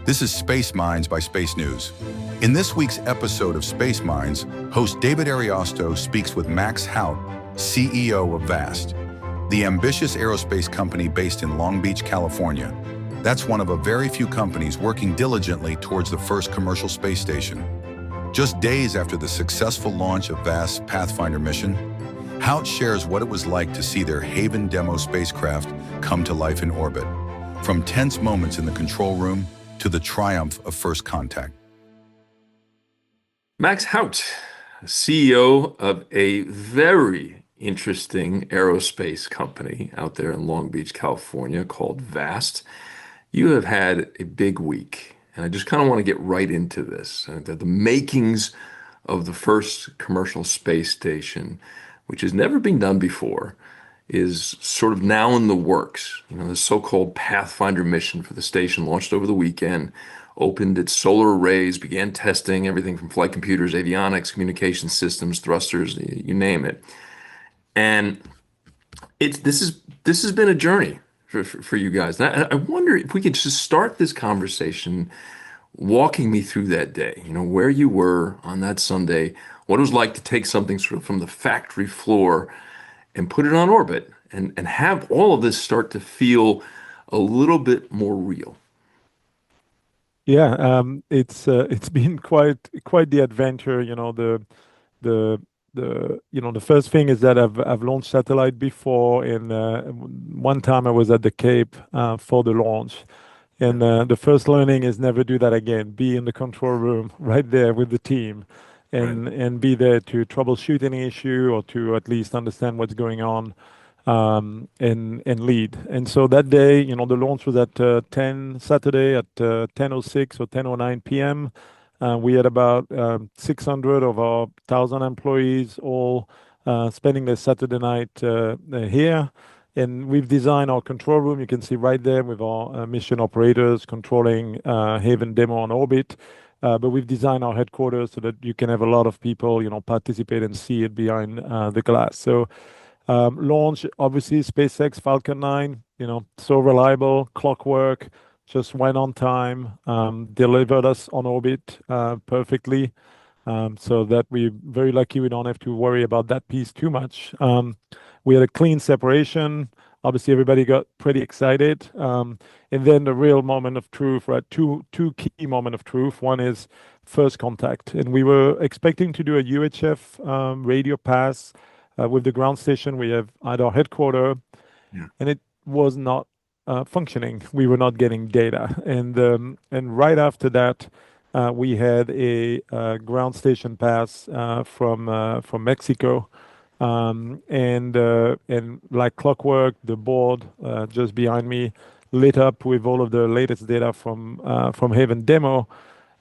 This is Space Minds by Space News. In this week's episode of Space Minds, host David Ariosto speaks with Max Haot, CEO of VAST, the ambitious aerospace company based in Long Beach, California. That's one of a very few companies working diligently towards the first commercial space station. Just days after the successful launch of VAST's Pathfinder mission, Haot shares what it was like to see their Haven demo spacecraft come to life in orbit, from tense moments in the control room to the triumph of first contact. Max Haot, CEO of a very interesting aerospace company out there in Long Beach, California called VAST. You have had a big week, and I just kind of want to get right into this. The makings of the first commercial space station, which has never been done before, is sort of now in the works. The so-called Pathfinder mission for the station launched over the weekend, opened its solar arrays, began testing everything from flight computers, avionics, communication systems, thrusters, you name it. And this has been a journey for you guys. And I wonder if we could just start this conversation walking me through that day, where you were on that Sunday, what it was like to take something sort of from the factory floor and put it on orbit and have all of this start to feel a little bit more real. Yeah, it's been quite the adventure. The first thing is that I've launched satellite before, and one time I was at the Cape for the launch, and the first learning is never do that again. Be in the control room right there with the team, and be there to troubleshoot any issue or to at least understand what's going on, and lead. And so that day, the launch was at Saturday at 10:06 or 10:09 p.m. We had about 600 of our 1,000 employees all spending their Saturday night here. And we've designed our control room. You can see right there with our mission operators controlling Haven demo on orbit. But we've designed our headquarters so that you can have a lot of people, participate and see it behind the glass. So launch, obviously, SpaceX Falcon 9, so reliable, clockwork, just went on time, delivered us on orbit perfectly. So that we're very lucky we don't have to worry about that piece too much. We had a clean separation. Obviously, everybody got pretty excited. And then the real moment of truth, right? Two key moment of truth. One is first contact. And we were expecting to do a UHF radio pass with the ground station we have at our headquarters. Yeah. And it was not functioning. We were not getting data. And right after that, we had a ground station pass from Mexico. And like clockwork, the board just behind me lit up with all of the latest data from Haven demo.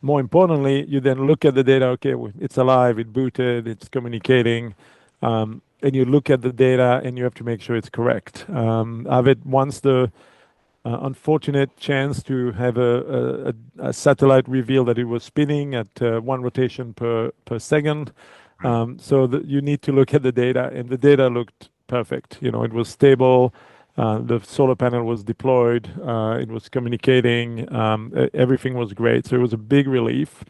More importantly, you then look at the data. Okay, it's alive, it booted, it's communicating, and you look at the data and you have to make sure it's correct. I've had once the unfortunate chance to have a satellite reveal that it was spinning at one rotation per second. So you need to look at the data, and the data looked perfect. It was stable. The solar panel was deployed. It was communicating. Everything was great. So it was a big relief.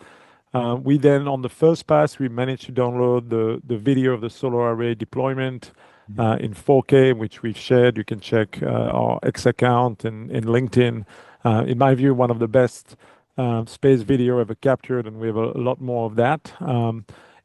We then, on the first pass, we managed to download the video of the solar array deployment in 4K, which we've shared. You can check our X account and LinkedIn. In my view, one of the best space video ever captured, and we have a lot more of that.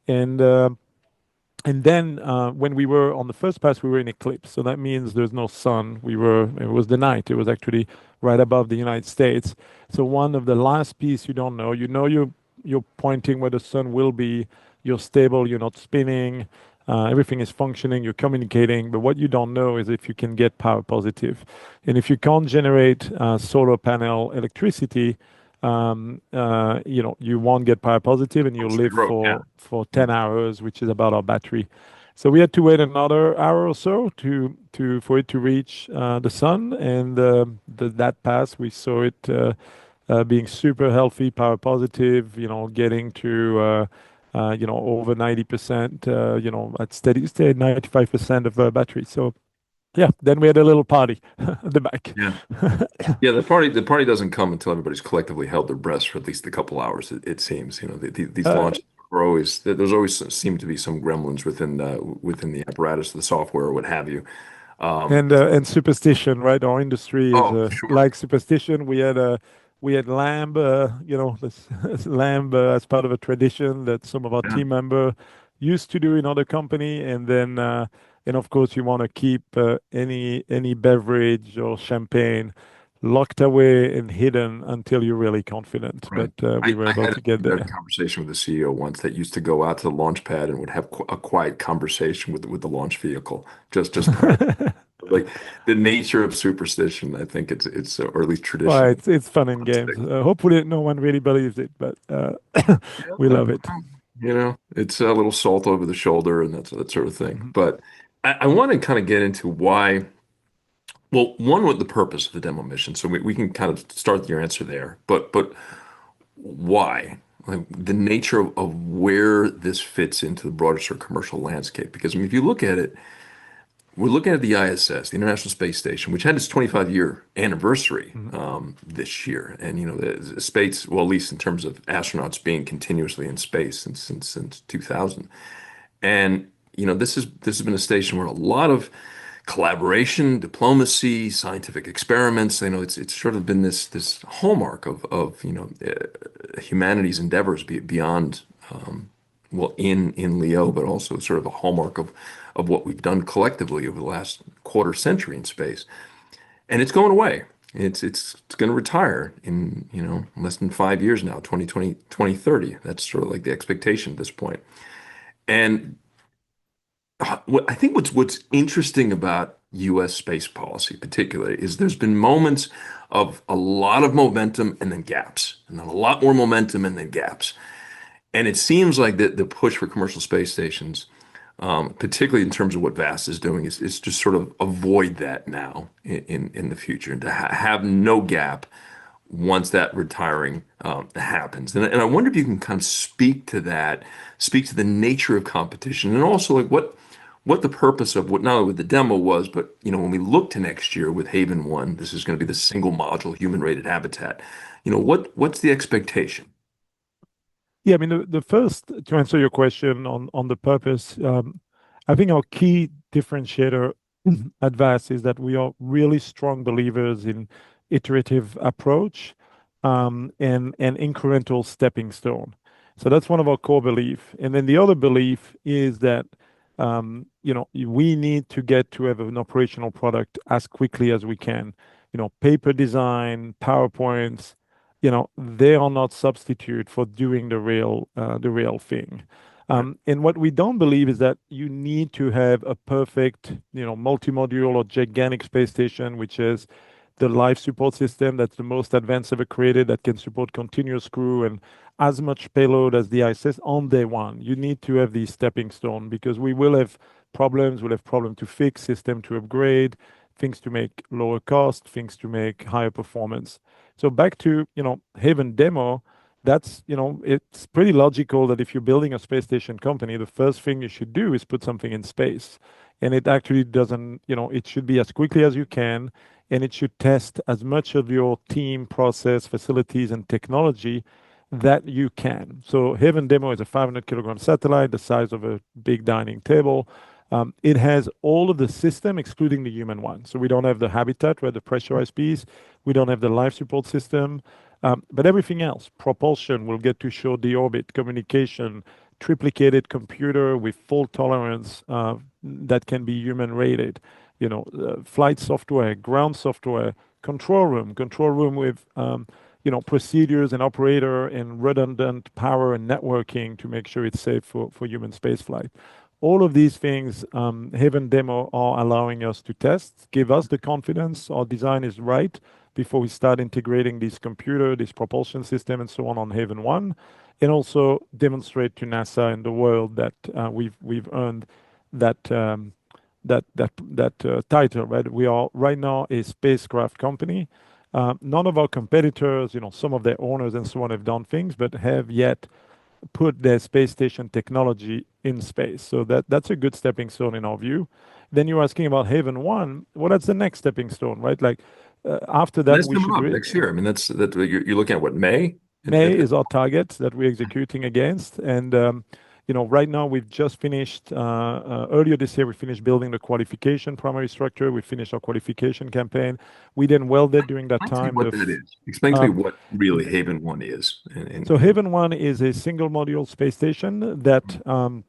And then when we were on the first pass, we were in eclipse. So that means there's no sun. It was the night. It was actually right above the United States. So one of the last piece you don't know, you're pointing where the sun will be. You're stable. You're not spinning. Everything is functioning. You're communicating. But what you don't know is if you can get power positive. And if you can't generate solar panel electricity, you won't get power positive, and you'll live for 10 hours, which is about our battery. So we had to wait another hour or so for it to reach the sun, and that pass we saw it being super healthy, power positive, getting to over 90%, at steady state, 95% of battery. So Yeah, then we had a little party at the back. Yeah. Yeah, the party doesn't come until everybody's collectively held their breaths for at least a couple hours, it seems. These Uh, launches are always there's always seem to be some gremlins within the apparatus, the software, or what have you. Um, and superstition, right? Our industry is oh, sure. like superstition. We had lamb, this lamb as part of a tradition that some of our Yeah, team member used to do in other company, and then and of course you want to keep any beverage or champagne locked away and hidden until you're really confident. right. But we were I able had to get a there. conversation with the CEO once that used to go out to the launch pad and would have a quiet conversation with the launch vehicle just prior. Like the nature of superstition, I think it's or at least Well, tradition. it's fun in games. Hopefully, no one really believes it, but we Yeah, love it. it's a little salt over the shoulder and that sort of thing. Mhm. But I want to kind of get into why. Well, one, what the purpose of the demo mission. So we can kind of start your answer there. But why? Like the nature of where this fits into the broader sort of commercial landscape. Because I mean, if you look at it, we're looking at the ISS, the International Space Station, which had its 25-year anniversary Mhm. this year, and the space, well, at least in terms of astronauts being continuously in space since 2000, and this has been a station where a lot of collaboration, diplomacy, scientific experiments. It's sort of been this hallmark of humanity's endeavors beyond well in Leo, but also sort of a hallmark of what we've done collectively over the last quarter century in space. And it's going away. It's going to retire in less than 5 years now, 2020, 2030. That's sort of like the expectation at this point. And I think what's interesting about U.S. space policy, particularly, is there's been moments of a lot of momentum and then gaps, and then a lot more momentum and then gaps. And it seems like the push for commercial space stations, particularly in terms of what VAST is doing, is just sort of avoid that now in the future and to have no gap once that retiring happens. And I wonder if you can kind of speak to that, speak to the nature of competition, and also like what the purpose of what not only what the demo was, but when we look to next year with Haven 1, this is going to be the single module human rated habitat. What's the expectation? Yeah, I mean, the first to answer your question on the purpose, I think our key differentiator at VAS is that we are really strong believers in iterative approach and incremental stepping stone. So that's one of our core belief. And then the other belief is that we need to get to have an operational product as quickly as we can. Paper design, PowerPoints, they are not substitute for doing the real thing. Right. And what we don't believe is that you need to have a perfect, multi-module or gigantic space station, which is the life support system that's the most advanced ever created that can support continuous crew and as much payload as the ISS on day one. You need to have these stepping stone because we will have problems. We'll have problem to fix, system to upgrade, things to make lower cost, things to make higher performance. So back to, Haven demo, it's pretty logical that if you're building a space station company, the first thing you should do is put something in space. And it actually doesn't, it should be as quickly as you can, and it should test as much of your team, process, facilities, and technology that you can. So Haven demo is a 500 kilogram satellite, the size of a big dining table. It has all of the system, excluding the human one. So we don't have the habitat, where the pressurized piece. We don't have the life support system. But everything else, propulsion, we'll get to show the orbit, communication, triplicated computer with full tolerance that can be human rated, flight software, ground software, control room with, procedures and operator and redundant power and networking to make sure it's safe for human space flight. All of these things, Haven demo are allowing us to test, give us the confidence our design is right before we start integrating this computer, this propulsion system, and so on Haven 1, and also demonstrate to NASA and the world that we've earned that title, right? We are right now a spacecraft company. None of our competitors, some of their owners and so on have done things, but have yet put their space station technology in space. So that's a good stepping stone in our view. Then you're asking about Haven 1. Well, that's the next stepping stone, right? Like after And that, that's we coming should up next year. I mean, that you're looking at what, May? May is our target that we're executing against. And, right now we've just finished, earlier this year, we finished building the qualification primary structure. We finished our qualification campaign. We then welded during that Explain to me time. what that is. Explain to me what really Haven 1 is. So Haven 1 is a single module space station that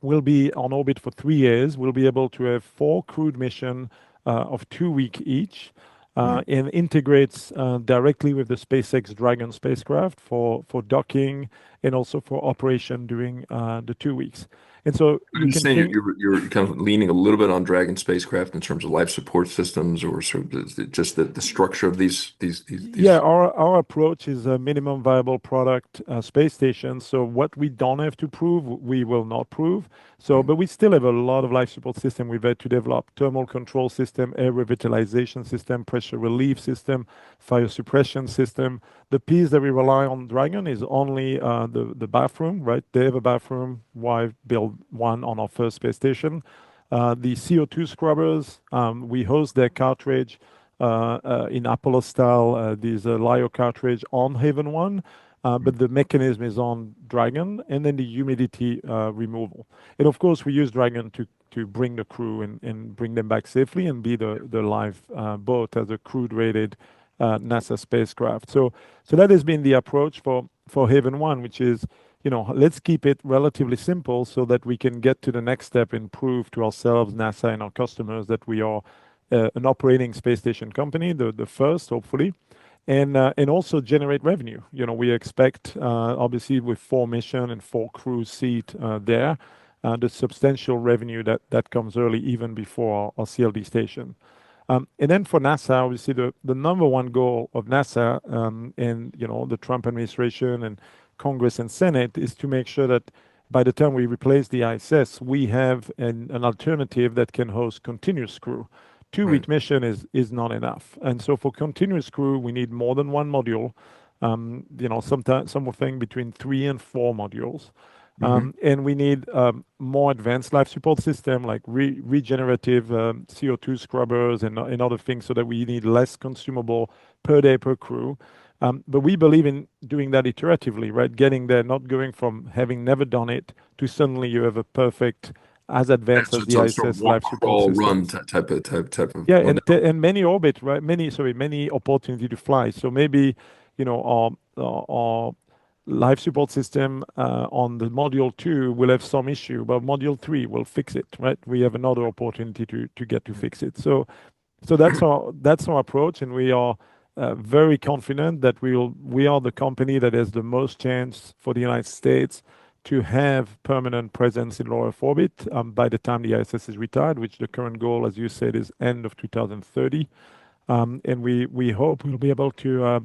will be on orbit for 3 years. We'll be able to have 4 crewed missions of 2 weeks each, and integrates directly with the SpaceX Dragon spacecraft for docking and also for operation during the 2 weeks. And so I'm you just can saying think, you're kind of leaning a little bit on Dragon spacecraft in terms of life support systems, or sort of just the structure of these. yeah, our approach is a minimum viable product space station. So what we don't have to prove, we will not prove. So, but we still have a lot of life support system we've had to develop: thermal control system, air revitalization system, pressure relief system, fire suppression system. The piece that we rely on Dragon is only the bathroom, right? They have a bathroom. Why build one on our first space station? The CO2 scrubbers, we host their cartridge in Apollo style, these Lyo cartridge on Haven 1, but the mechanism is on Dragon, and then the humidity removal. And of course, we use Dragon to bring the crew and bring them back safely and be the live boat as a crewed rated NASA spacecraft. So that has been the approach for Haven 1, which is, let's keep it relatively simple so that we can get to the next step and prove to ourselves, NASA, and our customers that we are an operating space station company, the first, hopefully, and also generate revenue. We expect, obviously, with 4 missions and 4 crew seats there, the substantial revenue that comes early, even before our CLD station. And then for NASA, obviously, the number one goal of NASA and the Trump administration and Congress and Senate is to make sure that by the time we replace the ISS, we have an alternative that can host continuous crew. 2 week mission is not enough. And so for continuous crew, we need more than one module, sometimes something between 3 and 4 modules. And we need more advanced life support system like regenerative CO2 scrubbers and other things, so that we need less consumable per day per crew. But we believe in doing that iteratively, right? Getting there, not going from having never done it to suddenly you have a perfect, as advanced as the ISS life support crawl, system. run type of Yeah, and many orbit, right? Many opportunity to fly. So maybe, our life support system on the module 2 will have some issue, but module 3 will fix it, right? We have another opportunity to get to fix it. So that's our approach, and we are very confident that we are the company that has the most chance for the United States to have permanent presence in low Earth orbit by the time the ISS is retired, which the current goal, as you said, is end of 2030. And we hope we'll be able to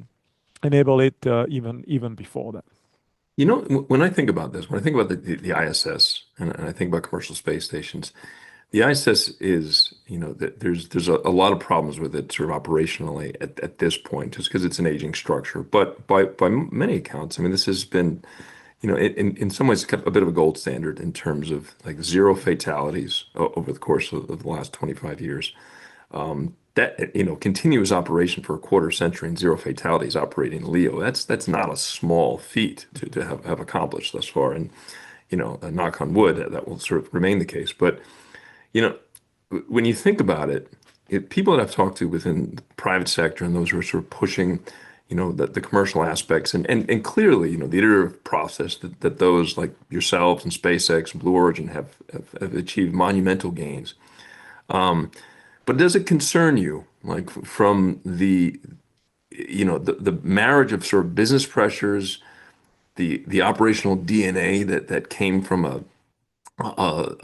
enable it even before that. When I think about this, when I think about the ISS and I think about commercial space stations, the ISS is, there's a lot of problems with it sort of operationally at this point, just because it's an aging structure. But by many accounts, I mean, this has been, in some ways, a bit of a gold standard in terms of like 0 fatalities over the course of the last 25 years. That, continuous operation for a quarter century and 0 fatalities operating LEO, that's not a small feat to have accomplished thus far. And, knock on wood, that will sort of remain the case. But, when you think about it, people that I've talked to within the private sector and those who are sort of pushing, the commercial aspects and clearly, the iterative process that those like yourselves and SpaceX and Blue Origin have achieved monumental gains. But does it concern you, like from the marriage of sort of business pressures, the operational DNA that came from a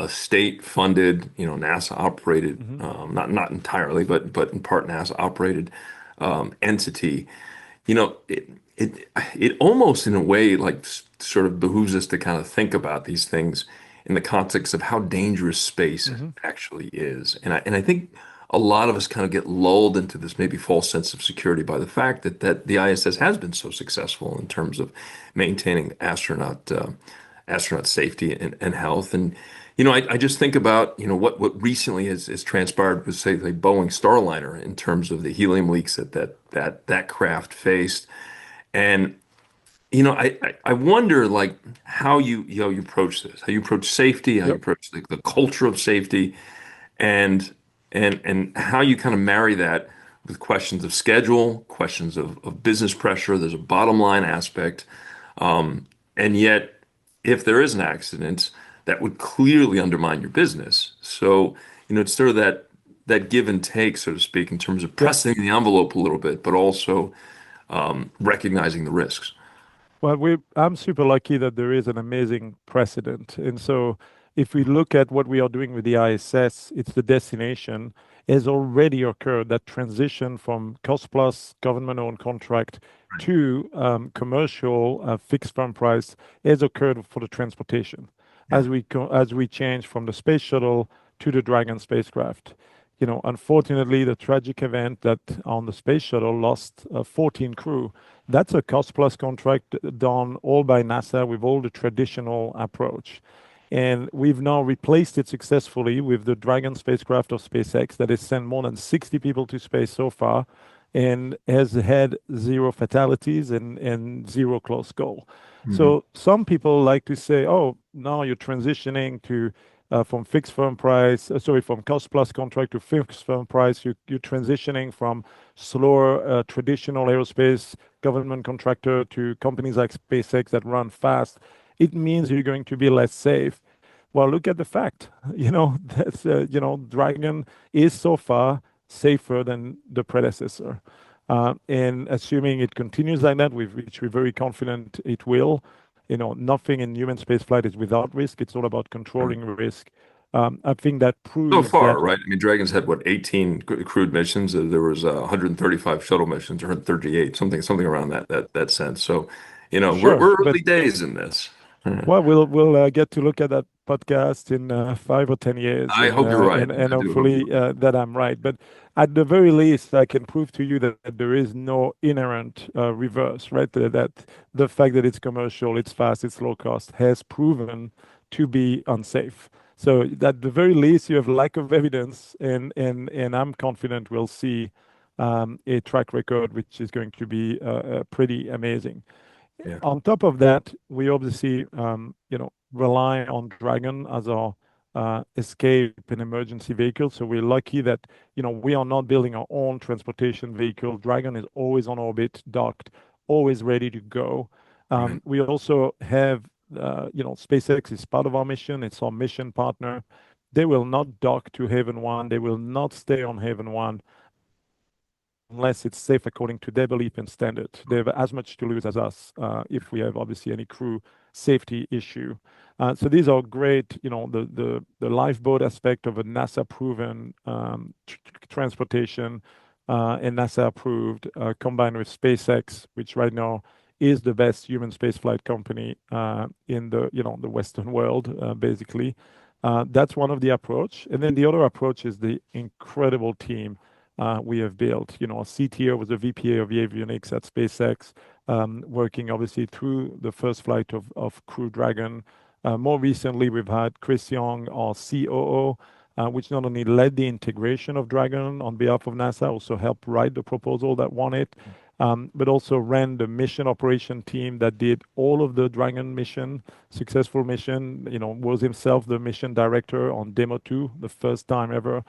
state-funded, NASA operated, not entirely, but in part NASA operated entity? It almost in a way like sort of behooves us to kind of think about these things in the context of how dangerous space actually is. And I think a lot of us kind of get lulled into this maybe false sense of security by the fact that the ISS has been so successful in terms of maintaining astronaut safety and health. And I just think about what recently has transpired with say the Boeing Starliner in terms of the helium leaks that craft faced. And I wonder like how you approach this, how you approach safety, how you Yep. approach the culture of safety, and and how you kind of marry that with questions of schedule, questions of business pressure. There's a bottom line aspect, and yet if there is an accident, that would clearly undermine your business. So it's sort of that give and take, so to speak, in terms of Yep. pressing the envelope a little bit, but also recognizing the risks. Well, I'm super lucky that there is an amazing precedent. And so if we look at what we are doing with the ISS, it's the destination has already occurred. That transition from cost plus government-owned contract to commercial fixed firm price has occurred for the transportation Yeah. as we change from the space shuttle to the Dragon spacecraft. Unfortunately, the tragic event that on the space shuttle lost 14 crew. That's a cost plus contract done all by NASA with all the traditional approach. And we've now replaced it successfully with the Dragon spacecraft of SpaceX that has sent more than 60 people to space so far and has had zero fatalities and zero close call. Mhm. So some people like to say, oh, now you're transitioning to from fixed firm price, from cost plus contract to fixed firm price. You're transitioning from slower traditional aerospace government contractor to companies like SpaceX that run fast. It means you're going to be less safe. Well, look at the fact. That's Dragon is so far safer than the predecessor. And assuming it continues like that, which we're very confident it will, nothing in human spaceflight is without risk. It's all about controlling risk. I think that So proves far, that. right? I mean, Dragon's had what, 18 crewed missions. There was 135 shuttle missions, or 138, something around that sense. So, Sure, we're but early days in this. well, we'll get to look at that podcast in 5 or 10 years, I and hope you're right. I do hope you're hopefully that I'm right. But at the very least, I can prove to you that there is no inherent reverse, right? That the fact that it's commercial, it's fast, it's low cost, has proven to be unsafe. So at the very least, you have lack of evidence, and I'm confident we'll see a track record which is going to be pretty amazing. Yeah. On top of that, we obviously, rely on Dragon as our escape and emergency vehicle. So we're lucky that, we are not building our own transportation vehicle. Dragon is always on orbit, docked, always ready to go. Right. We also have, SpaceX is part of our mission. It's our mission partner. They will not dock to Haven 1. They will not stay on Haven 1 unless it's safe according to their belief and standard. They have as much to lose as us if we have obviously any crew safety issue. So these are great, the lifeboat aspect of a NASA proven transportation and NASA approved combined with SpaceX, which right now is the best human spaceflight company in the Western world, basically. That's one of the approach. And then the other approach is the incredible team we have built. Our CTO was a VPA of avionics at SpaceX, working obviously through the first flight of Crew Dragon. More recently, we've had Chris Young, our COO, which not only led the integration of Dragon on behalf of NASA, also helped write the proposal that won it, but also ran the mission operation team that did all of the Dragon mission, successful mission, was himself the mission director on Demo 2, the first time ever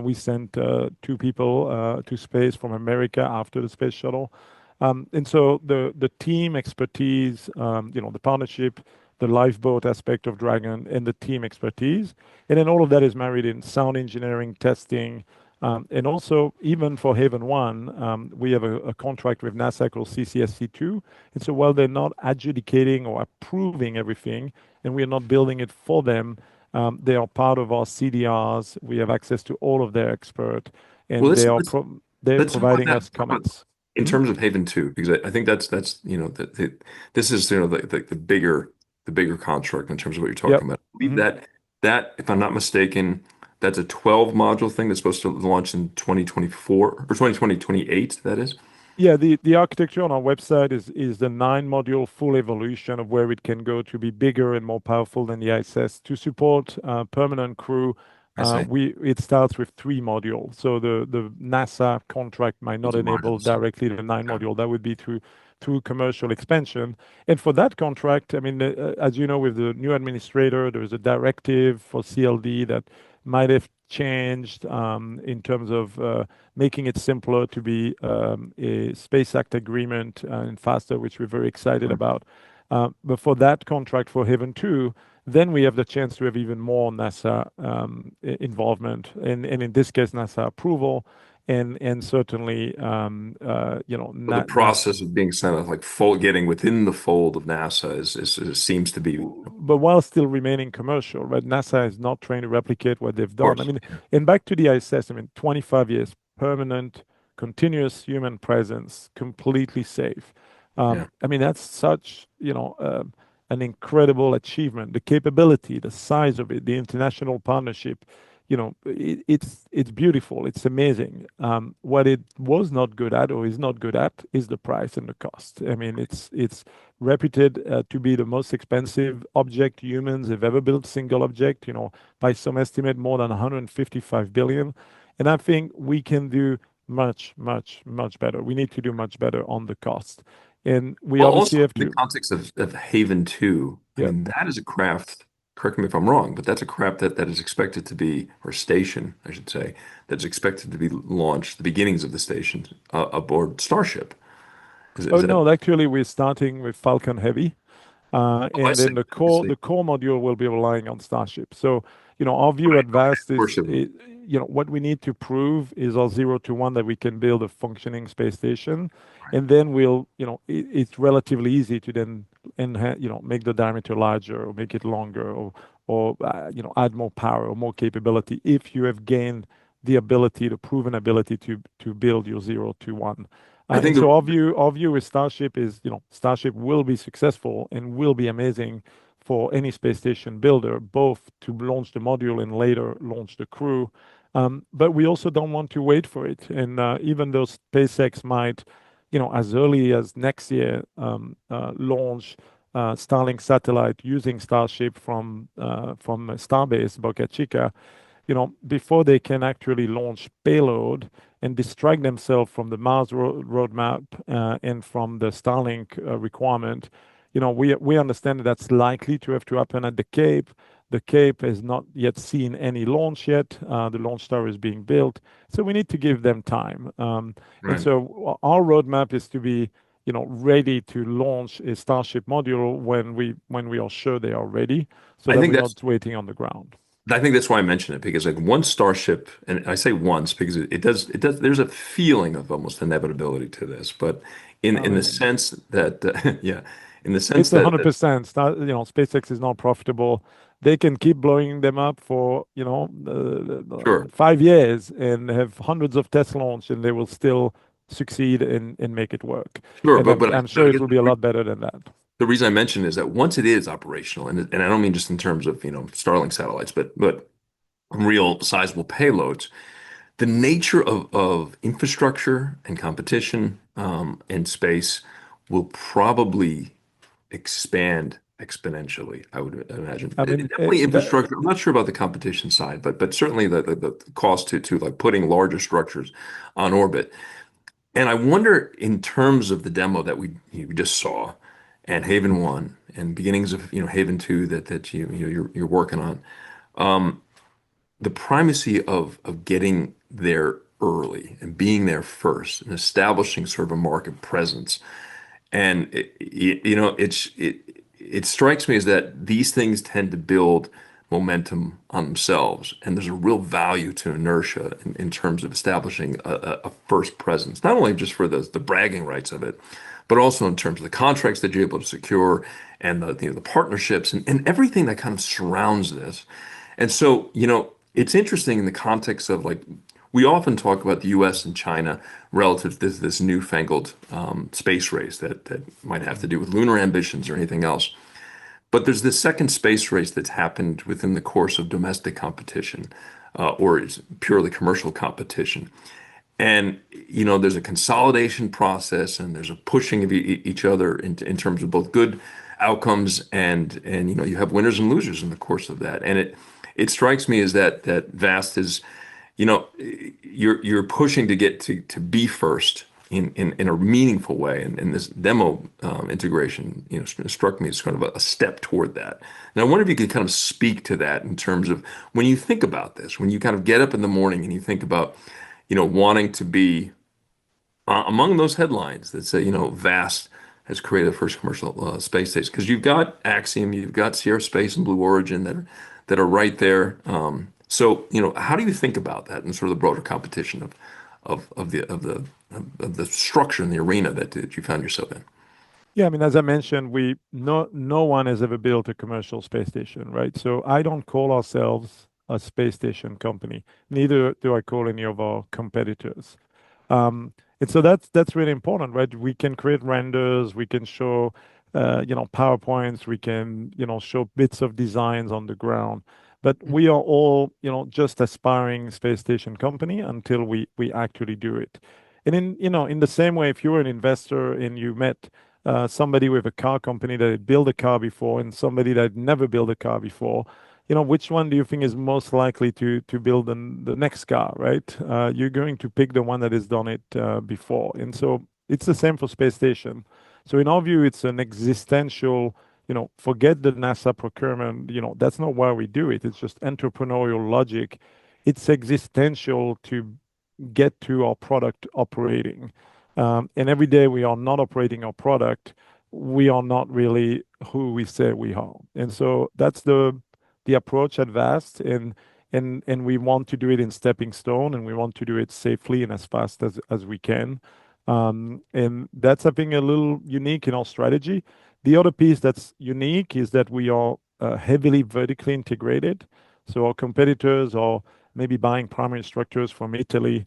we sent two people to space from America after the space shuttle. And so the team expertise, the partnership, the lifeboat aspect of Dragon, and the team expertise. And then all of that is married in sound engineering, testing, and also even for Haven 1, we have a contract with NASA called CCSC2. And so while they're not adjudicating or approving everything, and we're not building it for them, they are part of our CDRs. We have access to all of their expert, Well, and they're let's talk about providing that. us comments. In Mhm. terms of Haven 2, because I think that's this is the bigger construct in terms of what you're Yep. talking about. I believe Mhm. that if I'm not mistaken, that's a 12 module thing that's supposed to launch in 2024 or 2028, that is? Yeah, the architecture on our website is the 9 module full evolution of where it can go to be bigger and more powerful than the ISS. To support permanent crew, I see. it starts with 3 modules. So the NASA contract might not Those are enable modules. directly the 9 Okay. module. That would be through commercial expansion. And for that contract, I mean, as you know, with the new administrator, there's a directive for CLD that might have changed in terms of making it simpler to be a Space Act agreement and faster, which we're very excited about. But for that contract for Haven 2, then we have the chance to have even more NASA involvement, and in this case, NASA approval, and certainly, So the not. process of being sent out, like fold, getting within the fold of NASA seems to be, of But while still remaining commercial, right? NASA is not trying to replicate what they've done. I course. mean, Yeah. and back to the ISS, I mean, 25 years, permanent, continuous human presence, completely safe. Yeah. I mean, that's such, an incredible achievement. The capability, the size of it, the international partnership, it's beautiful. It's amazing. What it was not good at or is not good at is the price and the cost. I mean, it's reputed to be the most expensive object humans have ever built, single object, by some estimate more than 155 billion. And I think we can do much, much, much better. We need to do much better on the cost. And we Well, obviously also have in the to, context of Haven 2, I yeah. mean, that is a craft, correct me if I'm wrong, but that's a craft that is expected to be, or station, I should say, that's expected to be launched, the beginnings of the station, aboard Starship. Oh Is that, no, actually we're starting with Falcon Heavy. oh, I And see. then the I core see. the core module will be relying on Starship. So, our view Right. at Okay. Vast Of course is, it will. what we need to prove is our 0 to 1 that we can build a functioning space station, Right. and then it's relatively easy to then make the diameter larger or make it longer or add more power or more capability if you have gained the proven ability to build your 0 to 1. I And think so our view with Starship is, Starship will be successful and will be amazing for any space station builder, both to launch the module and later launch the crew. But we also don't want to wait for it. And even though SpaceX might, as early as next year, launch Starlink satellite using Starship from Starbase Boca Chica, before they can actually launch payload and distract themselves from the Mars roadmap and from the Starlink requirement, we understand that that's likely to have to happen at the Cape. The Cape has not yet seen any launch yet. The launch tower is being built, so we need to give them time. And right. so our roadmap is to be, ready to launch a Starship module when we are sure they are ready, so I that think we're that's not waiting on the ground. I think that's why I mention it because like once Starship, and I say once because it does there's a feeling of almost inevitability to this, but I in the mean, sense that yeah, in the sense it's that 100%. SpaceX is not profitable. They can keep blowing them up for 5 years and have hundreds of test launch, and they will still succeed and make it work. sure, And I'm but sure I it guess will be a lot better than that. the reason I mention is that once it is operational, and I don't mean just in terms of Starlink satellites, but real sizable payloads, the nature of infrastructure and competition in space will probably expand exponentially, I would imagine. I mean, Definitely infrastructure. I'm not sure about the competition side, but certainly the cost to like putting larger structures on orbit. And I wonder in terms of the demo that we just saw and Haven 1 and beginnings of Haven 2 that you're working on. The primacy of getting there early and being there first and establishing sort of a market presence. And it strikes me as that these things tend to build momentum on themselves, and there's a real value to inertia in terms of establishing a first presence, not only just for the bragging rights of it, but also in terms of the contracts that you're able to secure and the partnerships and everything that kind of surrounds this. And so, it's interesting in the context of like we often talk about the U.S. and China relative to this newfangled space race that might have to do with lunar ambitions or anything else. But there's this second space race that's happened within the course of domestic competition. or it's purely commercial competition. And there's a consolidation process, and there's a pushing of each other in terms of both good outcomes, and you have winners and losers in the course of that. And it strikes me as that Vast is, you're pushing to get to be first in a meaningful way, and this demo integration struck me as kind of a step toward that. And I wonder if you could kind of speak to that in terms of when you think about this, when you kind of get up in the morning and you think about wanting to be among those headlines that say, Vast has created the first commercial space station. Because you've got Axiom, you've got Sierra Space and Blue Origin that are right there. So, how do you think about that and sort of the broader competition of the structure and the arena that you found yourself in? Yeah, I mean, as I mentioned, no one has ever built a commercial space station, right? So I don't call ourselves a space station company. Neither do I call any of our competitors. And so that's really important, right? We can create renders, we can show PowerPoints, we can show bits of designs on the ground, but we are all just aspiring space station company until we actually do it. And in the same way, if you're an investor and you met somebody with a car company that had built a car before and somebody that had never built a car before, which one do you think is most likely to build the next car, right? You're going to pick the one that has done it before. And so it's the same for space station. So in our view, it's an existential, forget the NASA procurement, that's not why we do it. It's just entrepreneurial logic. It's existential to get to our product operating. And every day we are not operating our product, we are not really who we say we are. And so that's the approach at Vast, and we want to do it in stepping stone, and we want to do it safely and as fast as we can. And that's, I think, a little unique in our strategy. The other piece that's unique is that we are heavily vertically integrated. So our competitors are maybe buying primary structures from Italy.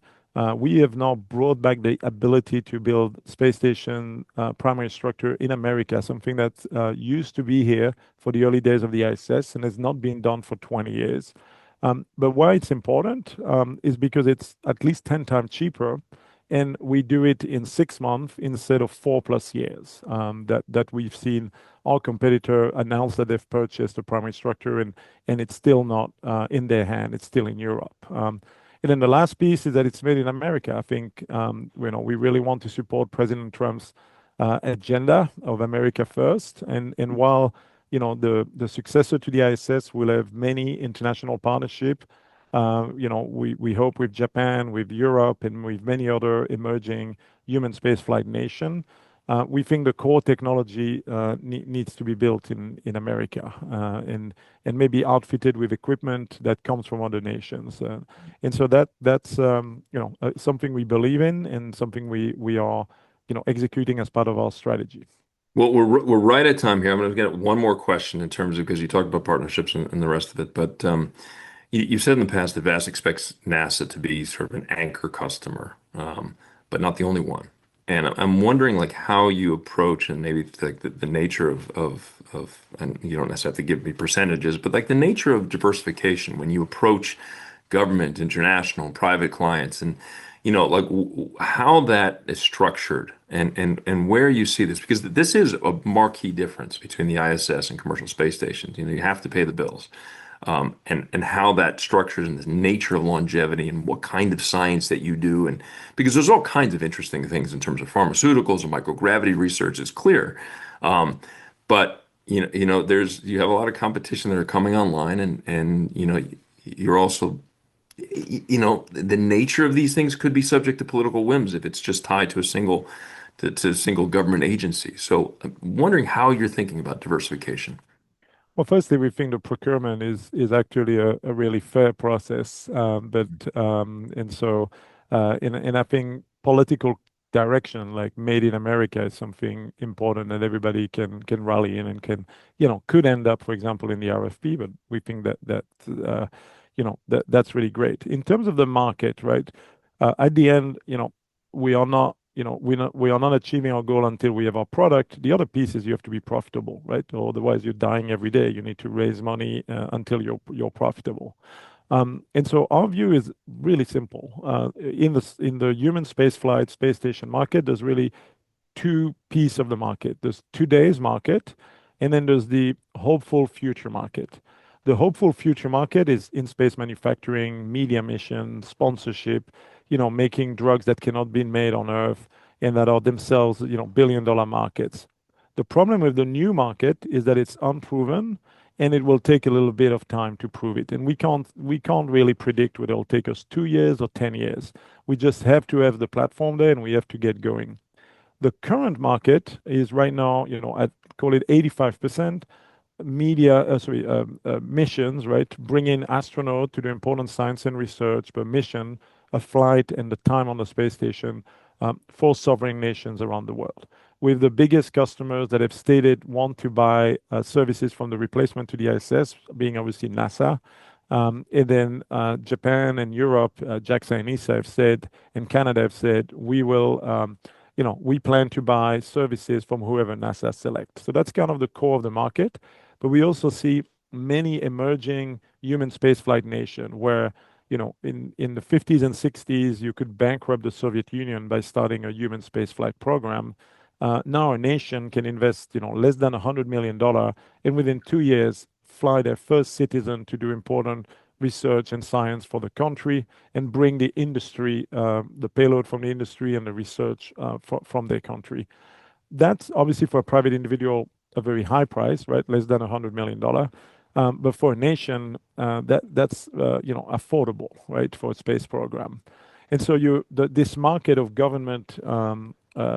We have now brought back the ability to build space station primary structure in America, something that used to be here for the early days of the ISS and has not been done for 20 years. But why it's important is because it's at least 10 times cheaper, and we do it in 6 months instead of 4+ years that we've seen our competitor announce that they've purchased a primary structure, and it's still not in their hand. It's still in Europe. And then the last piece is that it's made in America. I think we really want to support President Trump's agenda of America first. And while the successor to the ISS will have many international partnership, we hope with Japan, with Europe, and with many other emerging human spaceflight nation. We think the core technology needs to be built in America and maybe outfitted with equipment that comes from other nations. And so that's something we believe in and something we are executing as part of our strategy. Well, we're right at time here. I'm going to get one more question in terms of, because you talked about partnerships and the rest of it, but you've said in the past that Vast expects NASA to be sort of an anchor customer, but not the only one. And I'm wondering, like, how you approach, and maybe like the nature of, and you don't necessarily have to give me percentages, but like the nature of diversification when you approach government, international, private clients, and like how that is structured, and where you see this, because this is a marquee difference between the ISS and commercial space stations. You have to pay the bills. And how that structures and the nature of longevity and what kind of science that you do. And because there's all kinds of interesting things in terms of pharmaceuticals and microgravity research, it's clear. But you have a lot of competition that are coming online, and you're also, the nature of these things could be subject to political whims if it's just tied to a single government agency. So I'm wondering how you're thinking about diversification. Well, firstly, we think the procurement is actually a really fair process, and I think political direction, like made in America, is something important that everybody can rally in and could end up, for example, in the RFP. But we think that's really great in terms of the market, right? At the end, we are not achieving our goal until we have our product. The other piece is you have to be profitable, right? Or otherwise you're dying every day. You need to raise money until you're profitable. And so our view is really simple. In the human spaceflight space station market, there's really two pieces of the market. There's today's market, and then there's the hopeful future market. The hopeful future market is in space manufacturing, media mission, sponsorship, making drugs that cannot be made on Earth and that are themselves, billion-dollar markets. The problem with the new market is that it's unproven and it will take a little bit of time to prove it. And we can't really predict whether it'll take us 2 years or 10 years. We just have to have the platform there and we have to get going. The current market is right now, I'd call it 85% missions, right? Bring in astronauts to do important science and research, but mission, a flight, and the time on the space station for sovereign nations around the world. With the biggest customers that have stated want to buy services from the replacement to the ISS, being obviously NASA. And then Japan and Europe, JAXA and ESA have said, and Canada have said, we plan to buy services from whoever NASA selects. So that's kind of the core of the market. But we also see many emerging human spaceflight nations where, in the 50s and 60s, you could bankrupt the Soviet Union by starting a human spaceflight program. Now a nation can invest, less than $100 million, and within 2 years, fly their first citizen to do important research and science for the country and bring the industry, the payload from the industry and the research from their country. That's obviously for a private individual, a very high price, right? Less than $100 million. But for a nation, that's affordable, right? For a space program. And so this market of government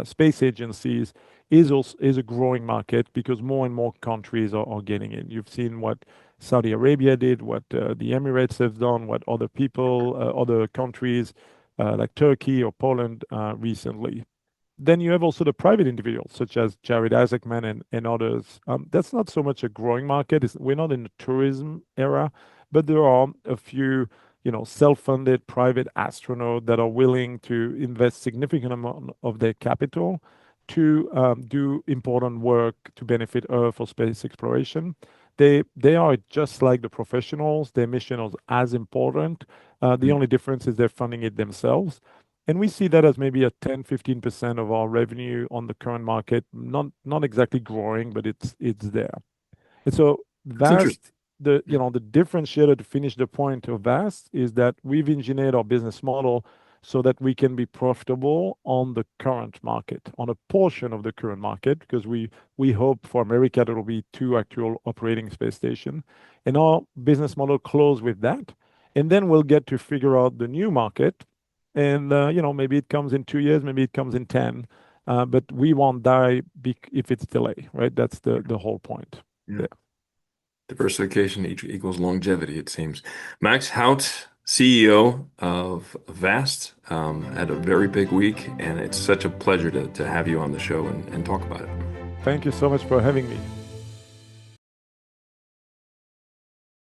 space agencies is a growing market because more and more countries are getting in. You've seen what Saudi Arabia did, what the Emirates have done, what other countries like Turkey or Poland recently. Then you have also the private individuals, such as Jared Isaacman and others. That's not so much a growing market. We're not in the tourism era, but there are a few, self-funded private astronauts that are willing to invest significant amount of their capital to do important work to benefit Earth for space exploration. They are just like the professionals. Their mission is as important. The only difference is they're funding it themselves. And we see that as maybe a 10-15% of our revenue on the current market, not exactly growing, but it's there. And so VAST, the differentiator to finish the point of VAST is that we've engineered our business model so that we can be profitable on the current market, on a portion of the current market, because we hope for America there will be 2 actual operating space stations. And our business model closes with that. And then we'll get to figure out the new market. And, maybe it comes in 2 years, maybe it comes in 10. But we won't die if it's delayed, right? That's the whole point. Yeah. Diversification equals longevity, it seems. Max Haot, CEO of VAST, had a very big week, and it's such a pleasure to have you on the show and talk about it. Thank you so much for having me.